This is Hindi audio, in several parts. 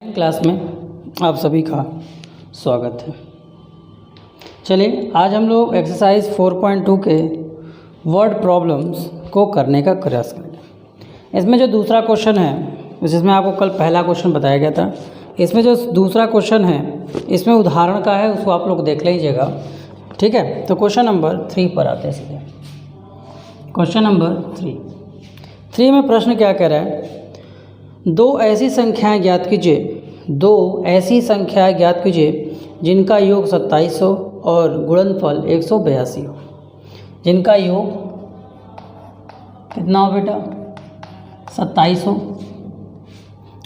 क्लास में आप सभी का स्वागत है। चलिए आज हम लोग एक्सरसाइज 4.2 के वर्ड प्रॉब्लम्स को करने का प्रयास करेंगे। इसमें जो दूसरा क्वेश्चन है, जिसमें आपको कल पहला क्वेश्चन बताया गया था, इसमें जो दूसरा क्वेश्चन है इसमें उदाहरण का है, उसको आप लोग देख लीजिएगा। ठीक है, तो क्वेश्चन नंबर 3 पर आते हैं सीधे। क्वेश्चन नंबर 3 में प्रश्न क्या कह रहा है? दो ऐसी संख्याएं ज्ञात कीजिए जिनका योग 27 हो और गुणनफल 182 हो। जिनका योग कितना हो बेटा? 27 हो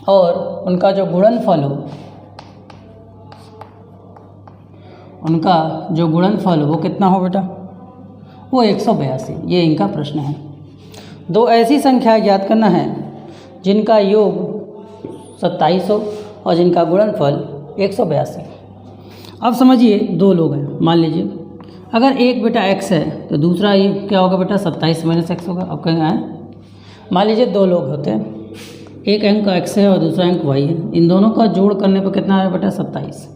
और उनका जो गुणनफल हो वो कितना हो बेटा? वो 182। ये इनका प्रश्न है। दो ऐसी संख्याएं ज्ञात करना है जिनका योग 27 हो और जिनका गुणनफल 182। अब समझिए, दो लोग हैं। मान लीजिए अगर एक बेटा x है तो दूसरा ये क्या होगा बेटा? 27 - x होगा। अब कहेंगे मान लीजिए दो लोग होते हैं, एक अंक x है और दूसरा अंक y है। इन दोनों का जोड़ करने पर कितना आएगा बेटा? 27।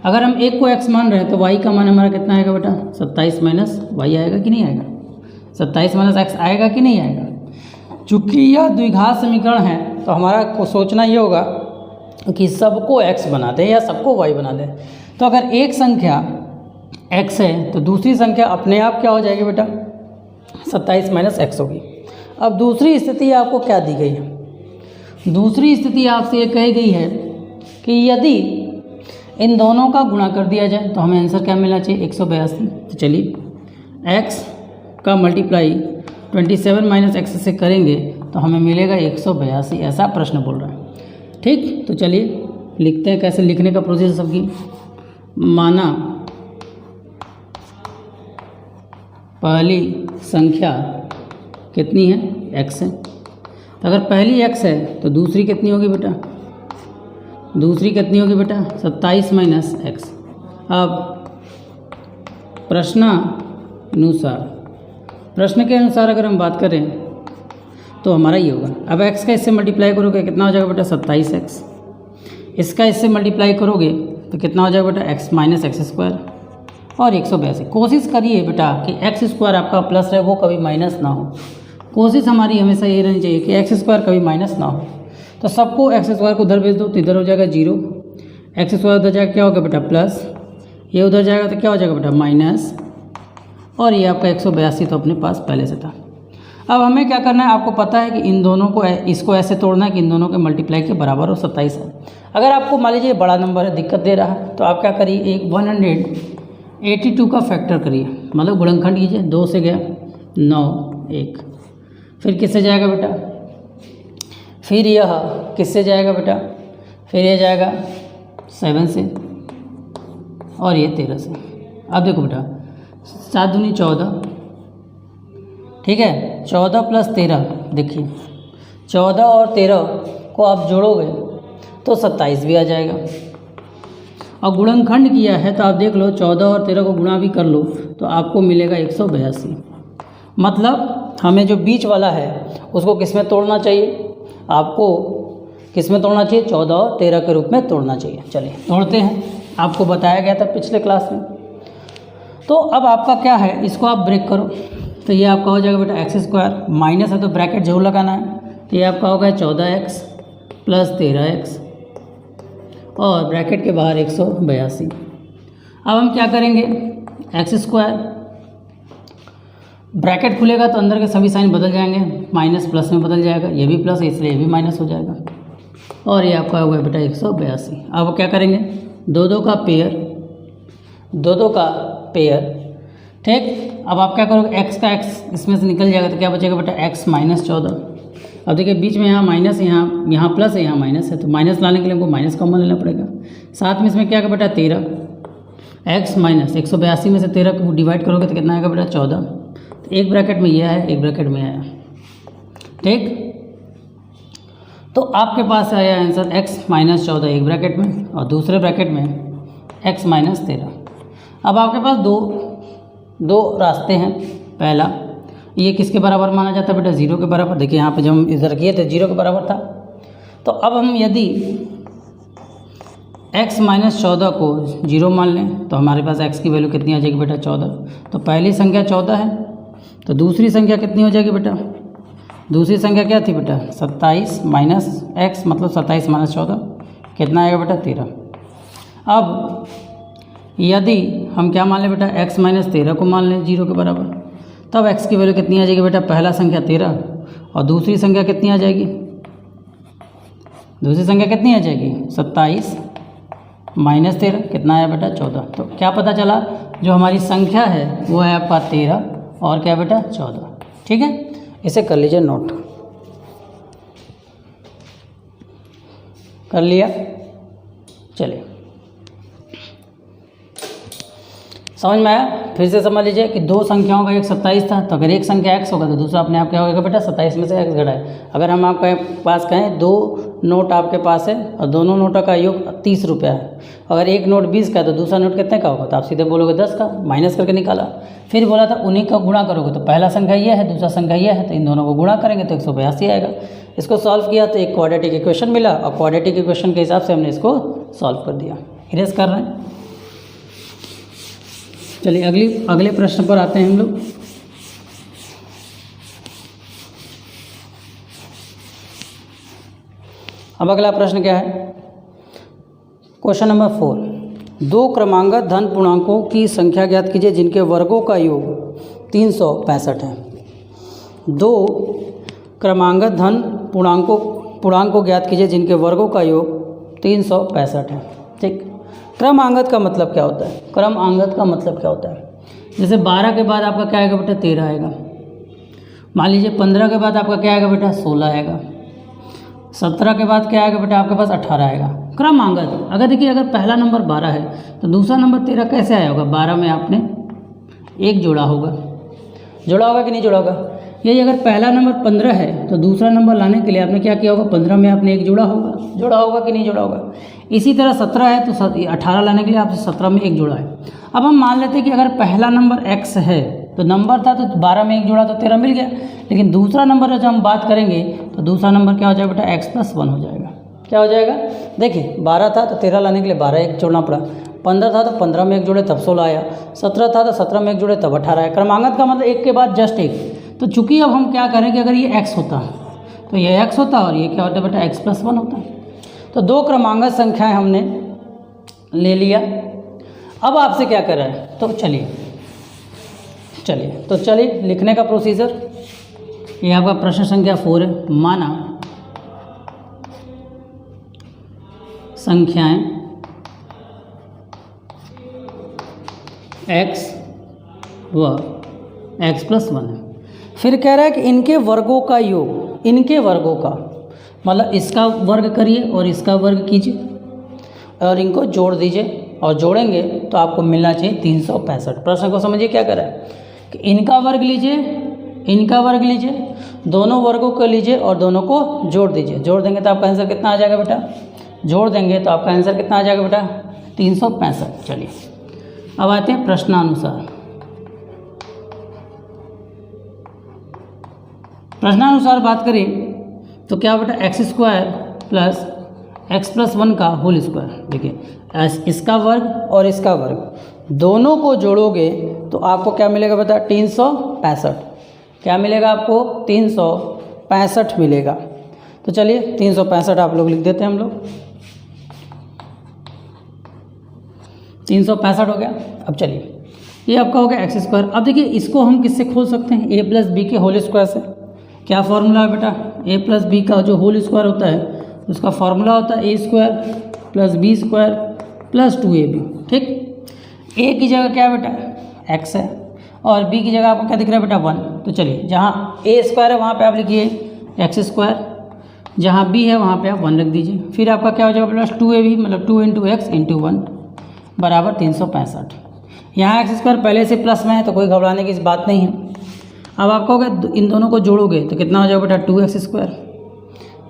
अगर हम एक को x मान रहे हैं तो y का मान हमारा कितना आएगा बेटा? 27 - y आएगा कि नहीं आएगा? 27 - x आएगा कि नहीं आएगा? चूँकि यह द्विघात समीकरण है तो हमारा को सोचना ये होगा कि सबको x बना दें या सबको y बना दें। तो अगर एक संख्या x है तो दूसरी संख्या अपने आप क्या हो जाएगी बेटा? 27 - x होगी। अब दूसरी स्थिति आपको क्या दी गई है? दूसरी स्थिति आपसे ये कही गई है कि यदि इन दोनों का गुणा कर दिया जाए तो हमें आंसर क्या मिलना चाहिए? 182। तो चलिए x का मल्टीप्लाई 27 - x से करेंगे तो हमें मिलेगा 182। ऐसा प्रश्न बोल रहा है। ठीक, तो चलिए लिखते हैं। कैसे लिखने का प्रोसेस सबकी? माना पहली संख्या कितनी है? x है। तो अगर पहली x है तो दूसरी कितनी होगी बेटा? दूसरी कितनी होगी बेटा? 27 - x। अब प्रश्न के अनुसार अगर हम बात करें तो हमारा ये होगा। अब x का इससे मल्टीप्लाई करोगे कितना हो जाएगा बेटा? 27x। इसका इससे मल्टीप्लाई करोगे तो कितना हो जाएगा बेटा? x - x² और 182। कोशिश करिए बेटा कि x² आपका प्लस है वो कभी माइनस ना हो। कोशिश हमारी हमेशा ये रहनी चाहिए कि x² कभी माइनस ना हो। तो सबको x² को उधर भेज दो तो इधर हो जाएगा 0। x² उधर जाएगा क्या होगा बेटा? प्लस। ये उधर जाएगा तो क्या हो जाएगा बेटा? माइनस। और ये आपका 182 तो अपने पास पहले से था। अब हमें क्या करना है? आपको पता है कि इन दोनों को इसको ऐसे तोड़ना है कि इन दोनों के मल्टीप्लाई के बराबर हो 27 है। अगर आपको मान लीजिए बड़ा नंबर है, दिक्कत दे रहा है, तो आप क्या करिए? एक 182 का फैक्टर करिए, मतलब गुणनखंड कीजिए। 2 से गया 9 1, फिर किससे जाएगा बेटा? फिर यह किससे जाएगा बेटा? फिर यह जाएगा 7 से और ये 13 से। अब देखो बेटा 7 दूनी 14, ठीक है। 14 + 13, देखिए 14 और 13 को आप जोड़ोगे तो 27 भी आ जाएगा। और गुणनखंड किया है तो आप देख लो 14 और 13 को गुणा भी कर लो तो आपको मिलेगा 182। मतलब हमें जो बीच वाला है उसको किस में तोड़ना चाहिए? आपको किस में तोड़ना चाहिए? 14 और 13 के रूप में तोड़ना चाहिए। चलिए तोड़ते हैं। आपको बताया गया था पिछले क्लास में। तो अब आपका क्या है? इसको आप ब्रेक करो तो ये आपका हो जाएगा बेटा x², माइनस है तो ब्रैकेट जरूर लगाना है। तो ये आपका होगा 14x + 13x और ब्रैकेट के बाहर 182। अब हम क्या करेंगे? x², ब्रैकेट खुलेगा तो अंदर के सभी साइन बदल जाएंगे, माइनस प्लस में बदल जाएगा। ये भी प्लस है इसलिए ये भी माइनस हो जाएगा और ये आपका होगा बेटा 182। अब क्या करेंगे? 2 का पेयर, ठीक। अब आप क्या करोगे? x का x इसमें से निकल जाएगा तो क्या बचेगा बेटा? x - 14। अब देखिए बीच में यहाँ माइनस, यहाँ प्लस है, यहाँ माइनस है, तो माइनस लाने के लिए हमको माइनस कॉमन लेना पड़ेगा। साथ में इसमें क्या होगा बेटा? 13 x - 182 में से 13 को डिवाइड करोगे तो कितना आएगा बेटा? 14। तो एक ब्रैकेट में यह है, एक ब्रैकेट में आया, ठीक। तो आपके पास आया आंसर x - 14 एक ब्रैकेट में और दूसरे ब्रैकेट में x - 13। अब आपके पास दो रास्ते हैं। पहला, ये किसके बराबर माना जाता है बेटा? 0 के बराबर। देखिए यहाँ पे जब हम इधर किए थे 0 के बराबर था। तो अब हम यदि x माइनस 14 को 0 मान लें तो हमारे पास x की वैल्यू कितनी आ जाएगी बेटा 14। तो पहली संख्या 14 है, तो दूसरी संख्या कितनी हो जाएगी बेटा? दूसरी संख्या क्या थी बेटा? 27 माइनस x मतलब 27 माइनस 14 कितना आएगा बेटा? 13। अब यदि हम क्या मान लें बेटा? x माइनस 13 को मान लें 0 के बराबर, तब x की वैल्यू कितनी आ जाएगी बेटा? पहला संख्या 13 और दूसरी संख्या कितनी आ जाएगी? दूसरी संख्या कितनी आ जाएगी? 27 माइनस 13 कितना आया बेटा? 14। तो क्या पता चला? जो हमारी संख्या है वो है आपका 13 और क्या बेटा? 14। ठीक है, इसे कर लीजिए नोट। कर लिया? चलिए, समझ में आया? फिर से समझ लीजिए कि दो संख्याओं का एक 27 था, तो अगर एक संख्या x होगा तो दूसरा अपने आप क्या होगा बेटा? 27 में से x घटा है। अगर हम आपके पास कहें दो नोट आपके पास है और दोनों नोटों का योग 30 रुपया है, अगर एक नोट 20 का है तो दूसरा नोट कितने का होगा? तो आप सीधे बोलोगे 10 का, माइनस करके निकाला। फिर बोला था उन्हीं का गुणा करोगे, तो पहला संख्या ये है, दूसरा संख्या ये है, तो इन दोनों को गुणा करेंगे तो 182 आएगा। इसको सॉल्व किया तो एक क्वाड्रेटिक इक्वेशन मिला और क्वाड्रेटिक इक्वेशन के हिसाब से हमने इसको सॉल्व कर दिया। इरेज कर रहे हैं। चलिए अगले प्रश्न पर आते हैं हम लोग। अब अगला प्रश्न क्या है? क्वेश्चन नंबर 4, दो क्रमांगत धन पूर्णांकों की संख्या ज्ञात कीजिए जिनके वर्गों का योग 365 है। दो क्रमांगत धन पूर्णांक को ज्ञात कीजिए जिनके वर्गों का योग 365 है। ठीक, क्रमांगत का मतलब क्या होता है? क्रमांगत का मतलब क्या होता है? जैसे 12 के बाद आपका क्या आएगा बेटा? 13 आएगा। मान लीजिए 15 के बाद आपका क्या आएगा बेटा? 16 आएगा। 17 के बाद क्या आएगा बेटा? आपके पास 18 आएगा। क्रमांगत, अगर देखिए अगर पहला नंबर 12 है तो दूसरा नंबर 13 कैसे आया होगा? 12 में आपने एक जोड़ा होगा कि नहीं जोड़ा होगा? यही अगर पहला नंबर 15 है तो दूसरा नंबर लाने के लिए आपने क्या किया होगा? 15 में आपने एक जोड़ा होगा कि नहीं जोड़ा होगा? इसी तरह 17 है तो 18 लाने के लिए आपसे 17 में एक जोड़ा है। अब हम मान लेते हैं कि अगर पहला नंबर x है तो नंबर था तो 12 में एक जोड़ा तो 13 मिल गया, लेकिन दूसरा नंबर जब हम बात करेंगे तो दूसरा नंबर क्या हो जाएगा बेटा? x+1 हो जाएगा। क्या हो जाएगा? देखिए 12 था तो 13 लाने के लिए 12 एक जोड़ना पड़ा, 15 था तो 15 में एक जोड़े तब 16 आया, 17 था तो 17 में एक जोड़े तब 18 आया। क्रमांगत का मतलब एक के बाद जस्ट एक। तो चूंकि अब हम क्या करें कि अगर ये x होता तो ये x होता और ये क्या होता बेटा? x+1 होता। तो दो क्रमांगत संख्याएं हमने ले लिया। अब आपसे क्या कर रहा है? तो चलिए लिखने का प्रोसीजर। ये आपका प्रश्न संख्या 4 है। माना संख्याएं x व x+1 है। फिर कह रहा है कि इनके वर्गों का योग, इनके वर्गों का मतलब इसका वर्ग करिए और इसका वर्ग कीजिए और इनको जोड़ दीजिए, और जोड़ेंगे तो आपको मिलना चाहिए 365। प्रश्न को समझिए क्या कर रहा है कि इनका वर्ग लीजिए, दोनों वर्गों को लीजिए और दोनों को जोड़ दीजिए। जोड़ देंगे तो आपका आंसर कितना आ जाएगा बेटा? जोड़ देंगे तो आपका आंसर कितना आ जाएगा बेटा? 365। चलिए अब आते हैं प्रश्नानुसार। प्रश्नानुसार बात करें तो क्या बेटा? x² प्लस x+1 का होल स्क्वायर। देखिए इसका वर्ग और इसका वर्ग दोनों को जोड़ोगे तो आपको क्या मिलेगा बेटा? 365। क्या मिलेगा आपको? 365 मिलेगा। तो चलिए 365 आप लोग लिख देते हैं। हम लोग 365 हो गया। अब चलिए ये आपका हो गया x²। अब देखिए इसको हम किससे खोल सकते हैं? a+b के होल स्क्वायर से। क्या फॉर्मूला है बेटा? a+b का जो होल स्क्वायर होता है उसका फॉर्मूला होता है a² + b² + 2ab। ठीक, a की जगह क्या है बेटा? x है और b की जगह आपको क्या दिख रहा है बेटा? 1। तो चलिए जहाँ a² है वहाँ पे आप लिखिए x², जहाँ b है वहाँ पे आप 1 रख दीजिए। फिर आपका क्या हो जाएगा प्लस 2ab मतलब 2 × x × 1 बराबर 365। यहाँ x² पहले से प्लस में है तो कोई घबराने की बात नहीं है। अब आपको अगर इन दोनों को जोड़ोगे तो कितना हो जाएगा बेटा? 2x²।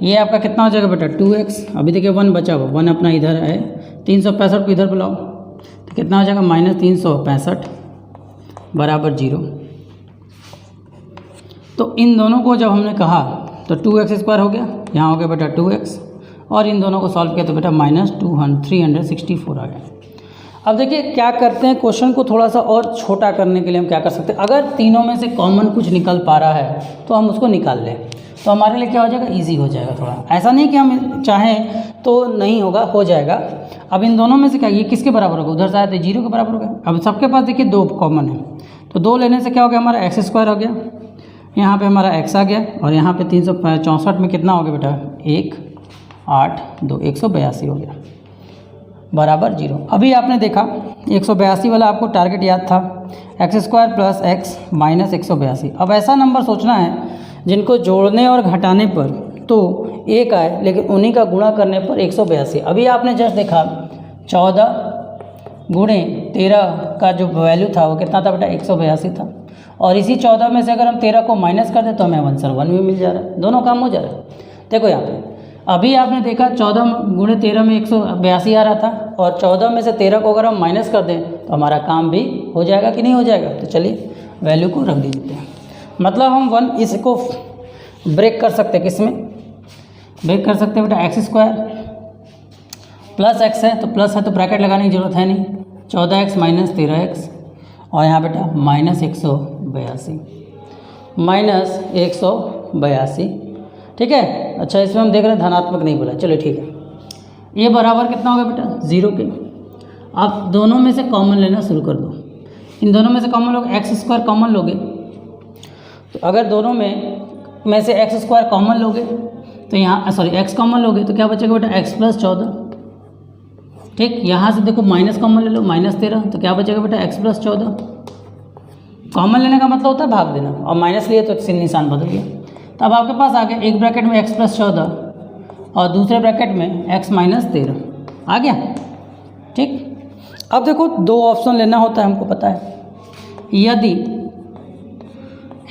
ये आपका कितना हो जाएगा बेटा? 2x। अभी देखिए 1 बचा हुआ, 1 अपना इधर है, 365 को इधर बुलाओ तो कितना हो जाएगा? -365 बराबर 0। तो इन दोनों को जब हमने कहा तो 2x² हो गया, यहाँ हो गया बेटा 2x और इन दोनों को सॉल्व किया तो बेटा -364 आ गया। अब देखिए क्या करते हैं, क्वेश्चन को थोड़ा सा और छोटा करने के लिए हम क्या कर सकते हैं, अगर तीनों में से कॉमन कुछ निकल पा रहा है तो हम उसको निकाल लें, तो हमारे लिए क्या हो जाएगा, ईजी हो जाएगा थोड़ा। ऐसा नहीं कि हम चाहें तो नहीं होगा, हो जाएगा। अब इन दोनों में से क्या, ये किसके बराबर होगा, उधर से आया तो 0 के बराबर होगा। अब सबके पास देखिए 2 कॉमन है, तो 2 लेने से क्या हो गया, हमारा x² हो गया, यहाँ पे हमारा x आ गया, और यहाँ पे 364 में कितना हो गया बेटा, 1 8 2 182 हो गया बराबर 0। अभी आपने देखा 182 वाला आपको टारगेट याद था, x² + x - 182। अब ऐसा नंबर सोचना है जिनको जोड़ने और घटाने पर तो 1 आए, लेकिन उन्हीं का गुणा करने पर 182। अभी आपने जस्ट देखा 14 गुणे 13 का जो वैल्यू था वो कितना था बेटा, 182 था, और इसी 14 में से अगर हम 13 को माइनस कर दें तो हमें आंसर 1 भी मिल जा रहा है, दोनों काम हो जा रहा है। देखो यहाँ पे अभी आपने देखा 14 गुणे 13 में 182 आ रहा था, और 14 में से 13 को अगर हम माइनस कर दें तो हमारा काम भी हो जाएगा कि नहीं हो जाएगा। तो चलिए वैल्यू को रख दीजिए हैं, मतलब हम 1 इसको ब्रेक कर सकते हैं, किस में ब्रेक कर सकते हैं बेटा, x² प्लस x है तो प्लस है तो ब्रैकेट लगाने की जरूरत है नहीं, 14x - 13x, और यहाँ बेटा -182 ठीक है। अच्छा इसमें हम देख रहे हैं धनात्मक नहीं बोला, चलो ठीक है। ये बराबर कितना होगा बेटा, 0 के। आप दोनों में से कॉमन लेना शुरू कर दो, इन दोनों में से कॉमन लोगे, x² कॉमन लोगे, तो अगर दोनों में से x² कॉमन लोगे तो यहाँ x कॉमन लोगे तो क्या बचेगा बेटा, x + 14, ठीक। यहाँ से देखो माइनस कॉमन ले लो, -13, तो क्या बचेगा बेटा, x + 14। कॉमन लेने का मतलब होता है भाग देना, और माइनस लिए तो निशान बदल गया। तो अब आपके पास आ गया एक ब्रैकेट में x + 14 और दूसरे ब्रैकेट में x - 13 आ गया, ठीक। अब देखो 2 ऑप्शन लेना होता है, हमको पता है। यदि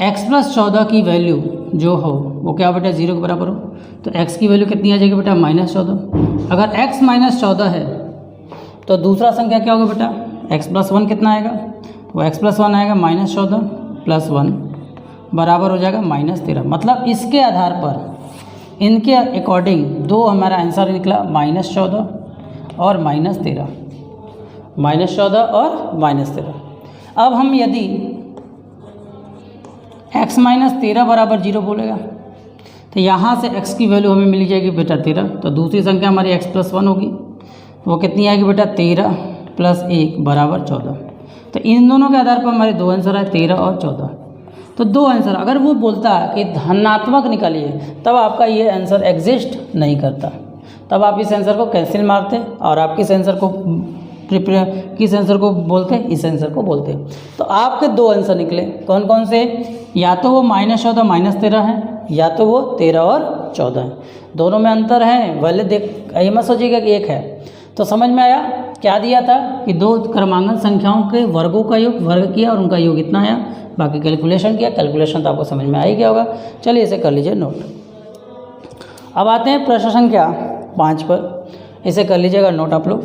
x + 14 की वैल्यू जो हो वो क्या बेटा 0 के बराबर हो, तो x की वैल्यू कितनी आ जाएगी बेटा, -14। अगर x - 14 है तो दूसरा संख्या क्या होगा बेटा, x + 1 कितना आएगा, वो x + 1 आएगा -14 + 1 बराबर हो जाएगा -13। मतलब इसके आधार पर, इनके अकॉर्डिंग 2 हमारा आंसर निकला, -14 और -13, -14 और -13। अब हम यदि x - 13 बराबर 0 बोलेगा तो यहाँ से x की वैल्यू हमें मिल जाएगी बेटा 13, तो दूसरी संख्या हमारी x + 1 होगी, वो कितनी आएगी बेटा, 13 + 1 बराबर 14। तो इन दोनों के आधार पर हमारे 2 आंसर आए, 13 और 14। तो 2 आंसर, अगर वो बोलता कि धनात्मक निकालिए तब आपका ये आंसर एग्जिस्ट नहीं करता, तब आप इस आंसर को कैंसिल मारते और आप किस आंसर को किस आंसर को बोलते, इस आंसर को बोलते। तो आपके 2 आंसर निकले, कौन कौन से, या तो वो -14 - 13 है, या तो वो 13 और 14 है, दोनों में अंतर है। वैल्यू देख ये मत सोचिएगा कि एक है। तो समझ में आया क्या दिया था कि 2 क्रमांकन संख्याओं के वर्गों का योग वर्ग किया और उनका योग इतना आया, बाकी कैलकुलेशन किया। कैलकुलेशन तो आपको समझ में आ ही गया होगा, चलिए इसे कर लीजिए नोट। अब आते हैं प्रश्न संख्या 5 पर, इसे कर लीजिएगा नोट आप लोग।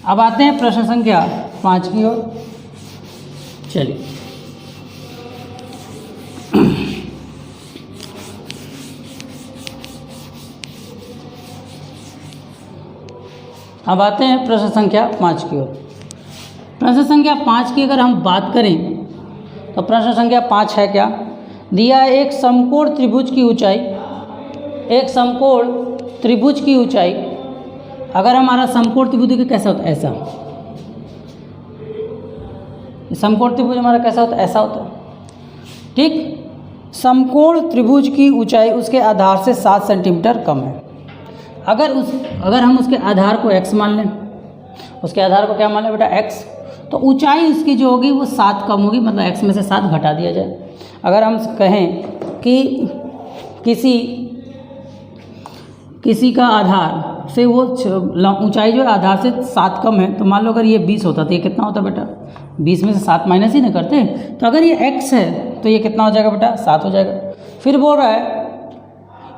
अब आते हैं प्रश्न संख्या 5 की ओर, चलिए। अब आते हैं प्रश्न संख्या 5 की ओर। प्रश्न संख्या 5 की अगर हम बात करें तो प्रश्न संख्या 5 है क्या, दिया है एक समकोण त्रिभुज की ऊंचाई, एक समकोण त्रिभुज की ऊंचाई, अगर हमारा समकोण त्रिभुज कैसा होता है, ऐसा, समकोण त्रिभुज हमारा कैसा होता है, ऐसा होता है, ठीक। समकोण त्रिभुज की ऊंचाई उसके आधार से 7 सेंटीमीटर कम है। अगर हम उसके आधार को x मान लें, उसके आधार को क्या मान लें बेटा, x, तो ऊंचाई उसकी जो होगी वो 7 कम होगी, मतलब x में से 7 घटा दिया जाए। अगर हम कहें कि किसी का आधार से वो ऊंचाई जो है आधार से 7 कम है, तो मान लो अगर ये 20 होता तो ये कितना होता बेटा, 20 में से 7 माइनस ही ना करते, तो अगर ये x है तो ये कितना हो जाएगा बेटा, 7 हो जाएगा। फिर बोल रहा है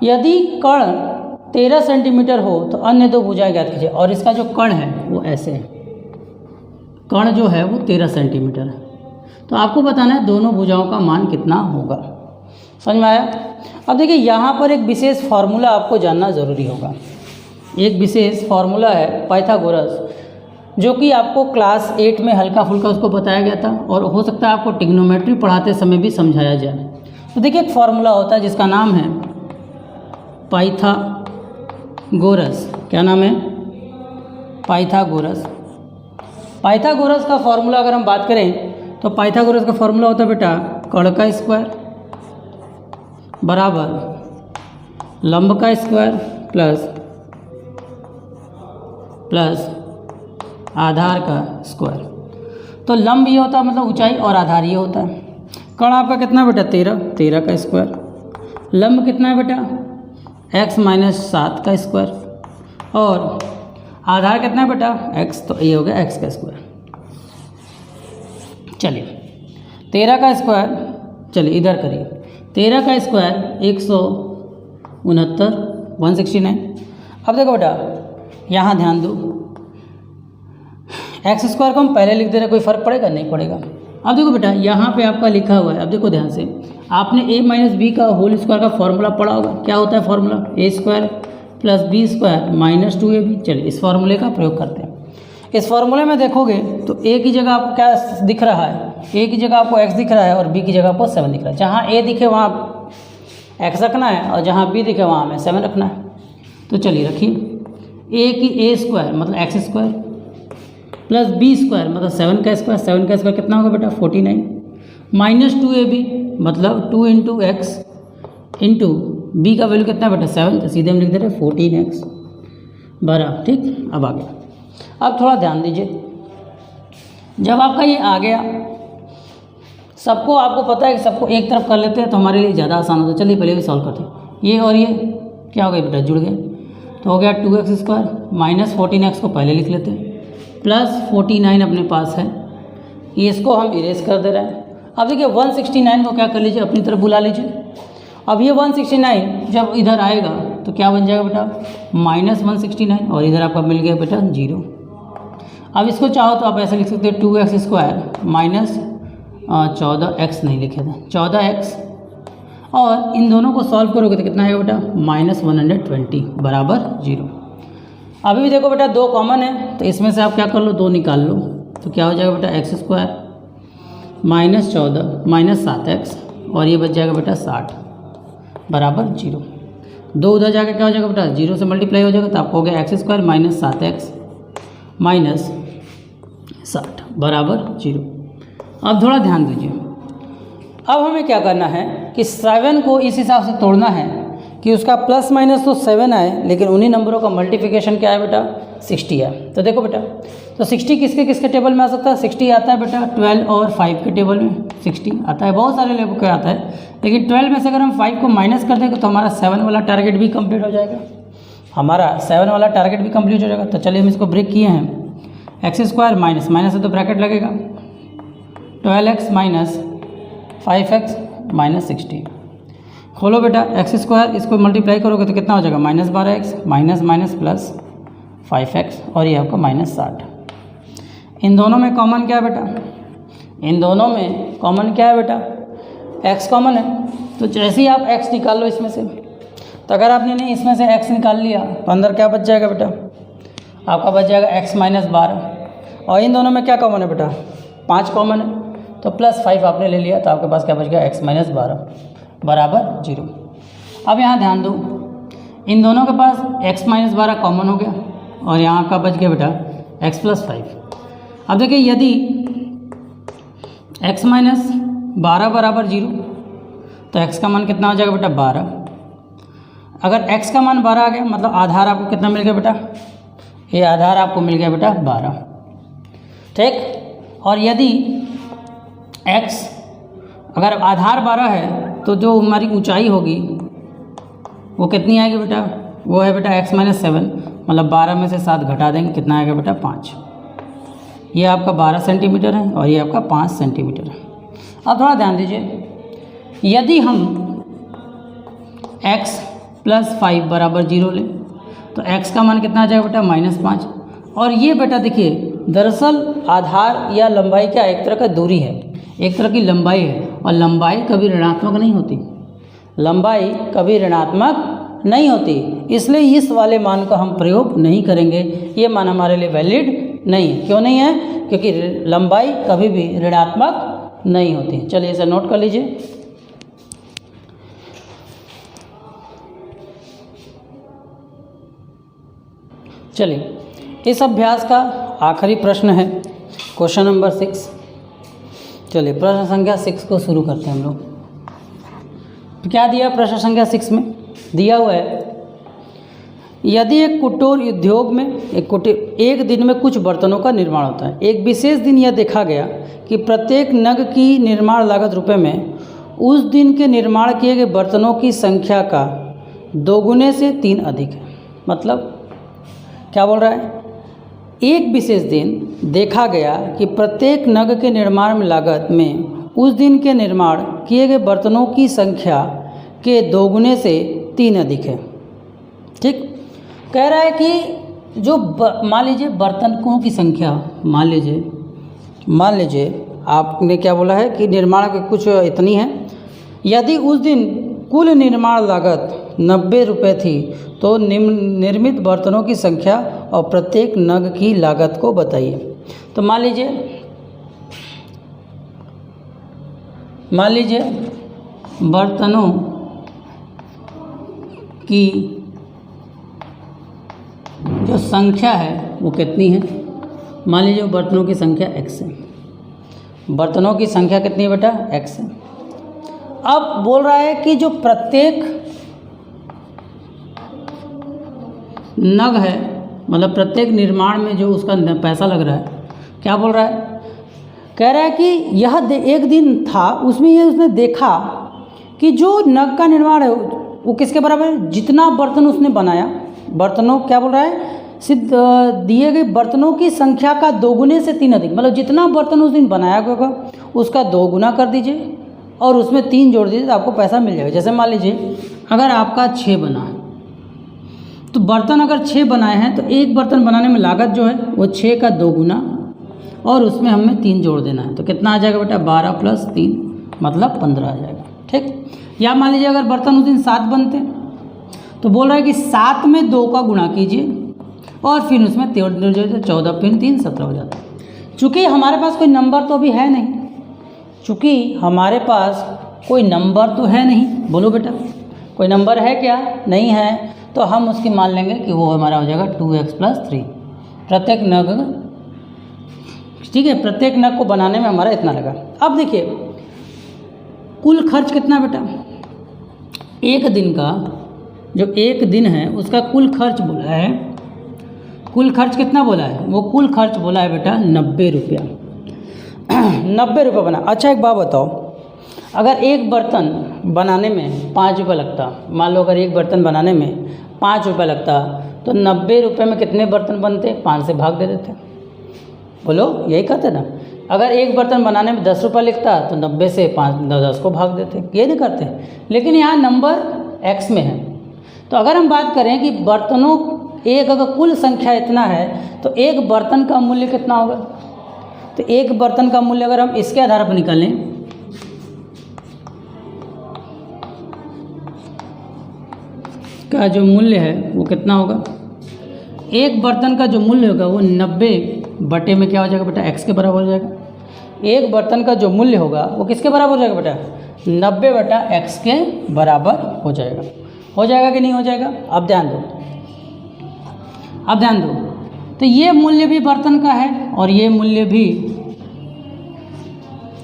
यदि कर्ण 13 सेंटीमीटर हो तो अन्य 2 भुजाएं ज्ञात कीजिए, और इसका जो कर्ण है वो ऐसे है, कर्ण जो है वो 13 सेंटीमीटर है, तो आपको बताना है दोनों भुजाओं का मान कितना होगा। समझ में आया। अब देखिए यहाँ पर एक विशेष फार्मूला आपको जानना ज़रूरी होगा। एक विशेष फार्मूला है पाइथागोरस, जो कि आपको क्लास 8 में हल्का फुल्का उसको बताया गया था और हो सकता है आपको ट्रिग्नोमेट्री पढ़ाते समय भी समझाया जाए। तो देखिए एक फार्मूला होता है जिसका नाम है पाइथागोरस। क्या नाम है? पाइथागोरस। पाइथागोरस का फार्मूला अगर हम बात करें तो पाइथागोरस का फार्मूला होता है बेटा कर्ण का स्क्वायर बराबर लंब का स्क्वायर प्लस आधार का स्क्वायर। तो लंब ये होता है मतलब ऊंचाई और आधार ये होता है। कर्ण आपका कितना बेटा 13 का स्क्वायर। लंब कितना है बेटा x - 7 का स्क्वायर और आधार कितना है बेटा x, तो ये हो गया x का स्क्वायर। चलिए 13 का स्क्वायर, चलिए इधर करिए 13 का स्क्वायर 169 169। अब देखो बेटा यहाँ ध्यान दो, एक्स स्क्वायर को हम पहले लिख दे रहे, कोई फ़र्क पड़ेगा? नहीं पड़ेगा। अब देखो बेटा यहाँ पे आपका लिखा हुआ है, अब देखो ध्यान से, आपने a - b का होल स्क्वायर का फॉर्मूला पढ़ा होगा। क्या होता है फॉर्मूला? a² + b² - 2ab। चलिए इस फार्मूले का प्रयोग करते हैं। इस फार्मूले में देखोगे तो a की जगह आपको क्या दिख रहा है? a की जगह आपको x दिख रहा है और b की जगह आपको 7 दिख रहा है। जहाँ a दिखे वहाँ x रखना है और जहाँ b दिखे वहाँ हमें 7 रखना है। तो चलिए रखिए, a की a² मतलब x² प्लस b² मतलब 7 का स्क्वायर। 7 का स्क्वायर कितना होगा बेटा 49 - 2ab मतलब 2 × x इंटू b का वैल्यू कितना है बेटा 7, तो सीधे हम लिख दे रहे हैं 14x बराबर। ठीक, अब आ गया। अब थोड़ा ध्यान दीजिए, जब आपका ये आ गया, सबको आपको पता है कि सबको एक तरफ कर लेते हैं तो हमारे लिए ज़्यादा आसान होता है। चलिए पहले भी सॉल्व करते हैं। ये और ये क्या हो गया बेटा जुड़ गए, तो हो गया 2x² - 14x को पहले लिख लेते हैं प्लस 49 अपने पास है, ये इसको हम इरेज कर दे रहे हैं। अब देखिए 169 को क्या कर लीजिए अपनी तरफ बुला लीजिए। अब ये 169 जब इधर आएगा तो क्या बन जाएगा बेटा -169 और इधर आपका मिल गया बेटा 0। अब इसको चाहो तो आप ऐसे लिख सकते हैं 2x² - 14x नहीं लिखे थे 14x, और इन दोनों को सॉल्व करोगे तो कितना आएगा बेटा -120 बराबर 0। अभी भी देखो बेटा 2 कॉमन है तो इसमें से आप क्या कर लो 2 निकाल लो, तो क्या हो जाएगा बेटा x² - 14 - 7x और ये बच जाएगा बेटा 60 बराबर 0। 2 उधर जाकर क्या हो जाएगा बेटा 0 से मल्टीप्लाई हो जाएगा, तो आपको हो गया x² - 7x - 60 बराबर 0। अब थोड़ा ध्यान दीजिए, अब हमें क्या करना है कि 7 को इस हिसाब से तोड़ना है कि उसका प्लस माइनस तो 7 आए, लेकिन उन्हीं नंबरों का मल्टीप्लिकेशन क्या है बेटा 60 है। तो देखो बेटा, तो 60 किसके किसके टेबल में आ सकता है? 60 आता है बेटा 12 और 5 के टेबल में 60 आता है, बहुत सारे लोगों के आता है, लेकिन 12 में से अगर हम 5 को माइनस कर देंगे तो हमारा 7 वाला टारगेट भी कंप्लीट हो जाएगा, हमारा 7 वाला टारगेट भी कंप्लीट हो जाएगा। तो चलिए हम इसको ब्रेक किए हैं, x² माइनस माइनस है तो ब्रैकेट लगेगा 12x - 5x - 60। खोलो बेटा x² इसको मल्टीप्लाई करोगे तो कितना हो जाएगा -12x माइनस प्लस 5x और ये आपका -60। इन दोनों में कॉमन क्या है बेटा? इन दोनों में कॉमन क्या है बेटा? x कॉमन है, तो जैसे ही आप x निकाल लो इसमें से, तो अगर आपने नहीं इसमें से x निकाल लिया तो अंदर क्या बच जाएगा बेटा? आपका बच जाएगा x - 12। और इन दोनों में क्या कॉमन है बेटा? 5 कॉमन है, तो +5 आपने ले लिया तो आपके पास क्या बच गया x - 12 बराबर 0। अब यहाँ ध्यान दो, इन दोनों के पास x - 12 कॉमन हो गया और यहाँ का बच गया बेटा x + 5। अब देखिए यदि x - 12 बराबर 0 तो x का मान कितना हो जाएगा बेटा 12। अगर x का मान 12 आ गया मतलब आधार आपको कितना मिल गया बेटा? ये आधार आपको मिल गया बेटा 12, ठीक। और यदि x अगर आधार 12 है तो जो हमारी ऊंचाई होगी वो कितनी आएगी बेटा? वो है बेटा x - 7 मतलब 12 में से 7 घटा देंगे, कितना आएगा बेटा 5। ये आपका 12 सेंटीमीटर है और ये आपका 5 सेंटीमीटर है। अब थोड़ा ध्यान दीजिए, यदि हम x + 5 बराबर 0 लें तो x का मान कितना आ जाएगा बेटा -5। और ये बेटा देखिए दरअसल आधार या लंबाई क्या एक तरह का दूरी है, एक तरह की लंबाई है, और लंबाई कभी ऋणात्मक नहीं होती। लंबाई कभी ऋणात्मक नहीं होती, इसलिए इस वाले मान को हम प्रयोग नहीं करेंगे, ये मान हमारे लिए वैलिड नहीं है। क्यों नहीं है? क्योंकि लंबाई कभी भी ऋणात्मक नहीं होती। चलिए इसे नोट कर लीजिए। चलिए इस अभ्यास का आखिरी प्रश्न है क्वेश्चन नंबर 6। चलिए प्रश्न संख्या 6 को शुरू करते हैं हम लोग। तो क्या दिया प्रश्न संख्या 6 में? दिया हुआ है, यदि एक कुटीर उद्योग में एक दिन में कुछ बर्तनों का निर्माण होता है। एक विशेष दिन यह देखा गया कि प्रत्येक नग की निर्माण लागत रुपए में उस दिन के निर्माण किए गए बर्तनों की संख्या का 2 गुने से 3 अधिक है। मतलब क्या बोल रहा है? एक विशेष दिन देखा गया कि प्रत्येक नग के निर्माण में लागत में उस दिन के निर्माण किए गए बर्तनों की संख्या के 2 गुने से 3 अधिक है। ठीक, कह रहा है कि जो मान लीजिए बर्तनों की संख्या, मान लीजिए आपने क्या बोला है कि निर्माण की कुछ इतनी है। यदि उस दिन कुल निर्माण लागत 90 रुपये थी तो निर्मित बर्तनों की संख्या और प्रत्येक नग की लागत को बताइए। तो मान लीजिए बर्तनों की जो संख्या है वो कितनी है? मान लीजिए बर्तनों की संख्या x है। बर्तनों की संख्या कितनी है बेटा? x है। अब बोल रहा है कि जो प्रत्येक नग है, मतलब प्रत्येक निर्माण में जो उसका पैसा लग रहा है, क्या बोल रहा है? कह रहा है कि यह एक दिन था, उसमें ये उसने देखा कि जो नग का निर्माण है वो किसके बराबर है? जितना बर्तन उसने बनाया, बर्तनों क्या बोल रहा है? सिद्ध दिए गए बर्तनों की संख्या का 2 गुने से 3 अधिक। मतलब जितना बर्तन उस दिन बनाया होगा उसका 2 गुना कर दीजिए और उसमें 3 जोड़ दीजिए तो आपको पैसा मिल जाएगा। जैसे मान लीजिए अगर आपका 6 बना है तो बर्तन अगर 6 बनाए हैं तो एक बर्तन बनाने में लागत जो है वो 6 का 2 गुना और उसमें हमें 3 जोड़ देना है। तो कितना आ जाएगा बेटा? 12 + 3 मतलब 15 आ जाएगा। ठीक, या मान लीजिए अगर बर्तन उस दिन 7 बनते हैं तो बोल रहा है कि 7 में 2 का गुणा कीजिए और फिर उसमें 13 जो 14 × 3 17 हो जाता है। चूँकि हमारे पास कोई नंबर तो अभी है नहीं, बोलो बेटा कोई नंबर है क्या? नहीं है, तो हम उसकी मान लेंगे कि वो हमारा हो जाएगा 2x + 3 प्रत्येक नग। ठीक है, प्रत्येक नग को बनाने में हमारा इतना लगा। अब देखिए कुल खर्च कितना बेटा? एक दिन का जो एक दिन है उसका कुल खर्च बोला है। कुल खर्च कितना बोला है? वो कुल खर्च बोला है बेटा 90 रुपया। 90 रुपये बना। अच्छा एक बात बताओ, अगर एक बर्तन बनाने में 5 रुपये लगता, मान लो अगर एक बर्तन बनाने में 5 रुपये लगता तो 90 रुपये में कितने बर्तन बनते? 5 से भाग दे देते। बोलो यही करते ना। अगर एक बर्तन बनाने में 10 रुपये लिखता तो 90 से 10 को भाग देते, ये नहीं करते। लेकिन यहाँ नंबर x में है, तो अगर हम बात करें कि बर्तनों एक अगर कुल संख्या इतना है तो एक बर्तन का मूल्य कितना होगा? तो एक बर्तन का मूल्य अगर हम इसके आधार पर निकालें का जो मूल्य है वो कितना होगा? एक बर्तन का जो मूल्य होगा वो 90 बटे में क्या हो जाएगा बेटा? x के बराबर हो जाएगा। एक बर्तन का जो मूल्य होगा वो किसके बराबर हो जाएगा बेटा? 90 बटा x के बराबर हो जाएगा। हो जाएगा कि नहीं हो जाएगा? अब ध्यान दो, तो ये मूल्य भी बर्तन का है और ये मूल्य भी,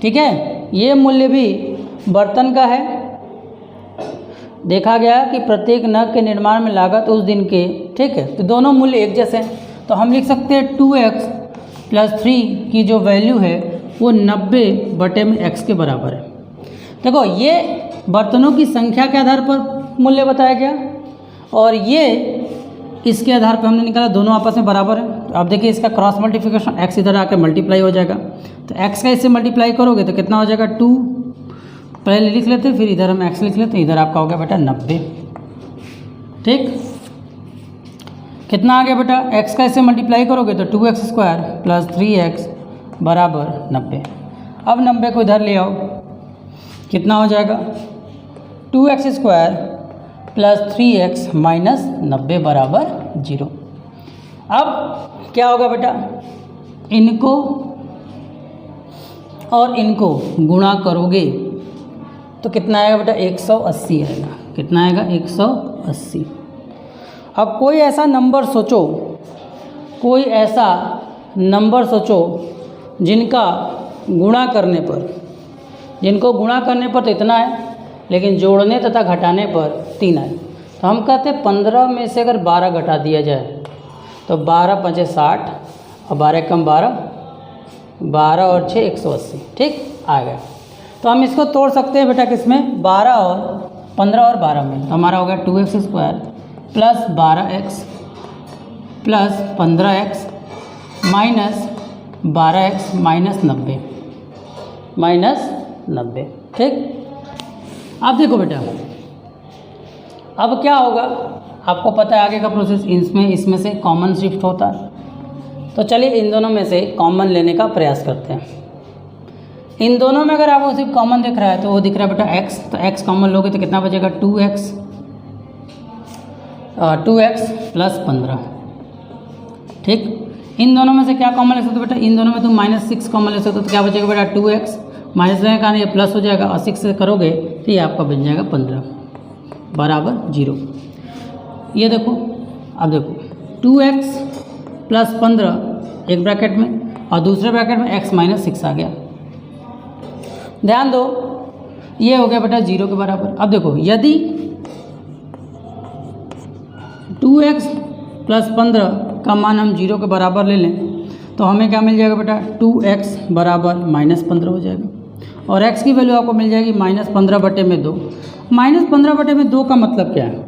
ठीक है, ये मूल्य भी बर्तन का है। देखा गया कि प्रत्येक नग के निर्माण में लागत उस दिन के, ठीक है, तो दोनों मूल्य एक जैसे हैं। तो हम लिख सकते हैं 2x + 3 की जो वैल्यू है वो 90 बटे में x के बराबर है। देखो ये बर्तनों की संख्या के आधार पर मूल्य बताया गया और ये इसके आधार पर हमने निकाला, दोनों आपस में बराबर है। तो आप देखिए इसका क्रॉस मल्टीप्लिकेशन, x इधर आकर मल्टीप्लाई हो जाएगा। तो x का इससे मल्टीप्लाई करोगे तो कितना हो जाएगा? 2 पहले लिख लेते, फिर इधर हम x लिख लेते, इधर आपका हो गया बेटा 90। ठीक, कितना आ गया बेटा? x का इससे मल्टीप्लाई करोगे तो 2x² + 3x = 90। अब 90 को इधर ले आओ, कितना हो जाएगा? 2x² प्लस 3x माइनस 90 बराबर 0। अब क्या होगा बेटा, इनको और इनको गुणा करोगे तो कितना आएगा बेटा, 180 आएगा। कितना आएगा, 180। अब कोई ऐसा नंबर सोचो, कोई ऐसा नंबर सोचो जिनको गुणा करने पर तो इतना है, लेकिन जोड़ने तथा घटाने पर 3 आए। तो हम कहते हैं 15 में से अगर 12 घटा दिया जाए तो 12 पंचे 60 और 12 कम 12, 12 और 6 180। ठीक, आ गया। तो हम इसको तोड़ सकते हैं बेटा किसमें, 12 और 15 और 12 में। तो हमारा हो गया 2x² plus 12x plus 15x minus 12x minus 90। ठीक, अब देखो बेटा, अब क्या होगा, आपको पता है आगे का प्रोसेस। इसमें से कॉमन शिफ्ट होता है। तो चलिए इन दोनों में से कॉमन लेने का प्रयास करते हैं। इन दोनों में अगर आपको सिर्फ कॉमन दिख रहा है तो वो दिख रहा है बेटा x, तो x कॉमन लोगे तो कितना बचेगा, 2x प्लस 15। ठीक, इन दोनों में से क्या कॉमन ले सकते हो बेटा, इन दोनों में तुम -6 कॉमन ले सकते हो। तो क्या बचेगा बेटा, 2x माइनस लेने का ये प्लस हो जाएगा और 6 से करोगे तो ये आपका बन जाएगा 15 बराबर 0। ये देखो, अब देखो 2x प्लस 15 एक ब्रैकेट में और दूसरे ब्रैकेट में x माइनस 6 आ गया। ध्यान दो, ये हो गया बेटा 0 के बराबर। अब देखो, यदि 2x प्लस 15 का मान हम 0 के बराबर ले लें तो हमें क्या मिल जाएगा बेटा, 2x बराबर -15 हो जाएगा और x की वैल्यू आपको मिल जाएगी -15/2। -15/2 का मतलब क्या है,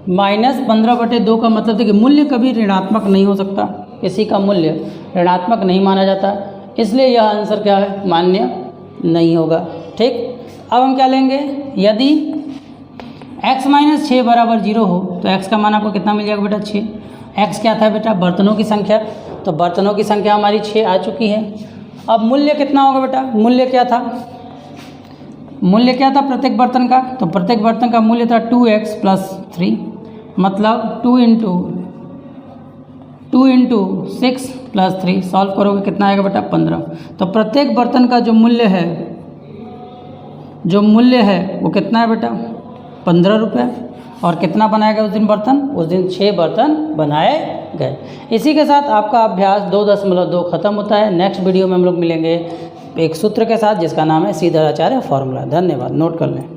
-15/2 का मतलब देखिए, मूल्य कभी ऋणात्मक नहीं हो सकता, किसी का मूल्य ऋणात्मक नहीं माना जाता, इसलिए यह आंसर क्या है, मान्य नहीं होगा। ठीक, अब हम क्या लेंगे, यदि x माइनस 6 बराबर 0 हो तो x का मान आपको कितना मिल जाएगा बेटा, 6। x क्या था बेटा, बर्तनों की संख्या, तो बर्तनों की संख्या हमारी 6 आ चुकी है। अब मूल्य कितना होगा बेटा, मूल्य क्या था प्रत्येक बर्तन का, तो प्रत्येक बर्तन का मूल्य था 2x प्लस 3, मतलब 2 इंटू 6 प्लस 3, सॉल्व करोगे कितना आएगा बेटा, 15। तो प्रत्येक बर्तन का जो मूल्य है वो कितना है बेटा, 15 रुपये। और कितना बनाया गया उस दिन बर्तन, उस दिन 6 बर्तन बनाए गए। इसी के साथ आपका अभ्यास 2.2 खत्म होता है। नेक्स्ट वीडियो में हम लोग मिलेंगे एक सूत्र के साथ जिसका नाम है सीधाचार्य फॉर्मूला। धन्यवाद, नोट कर लें।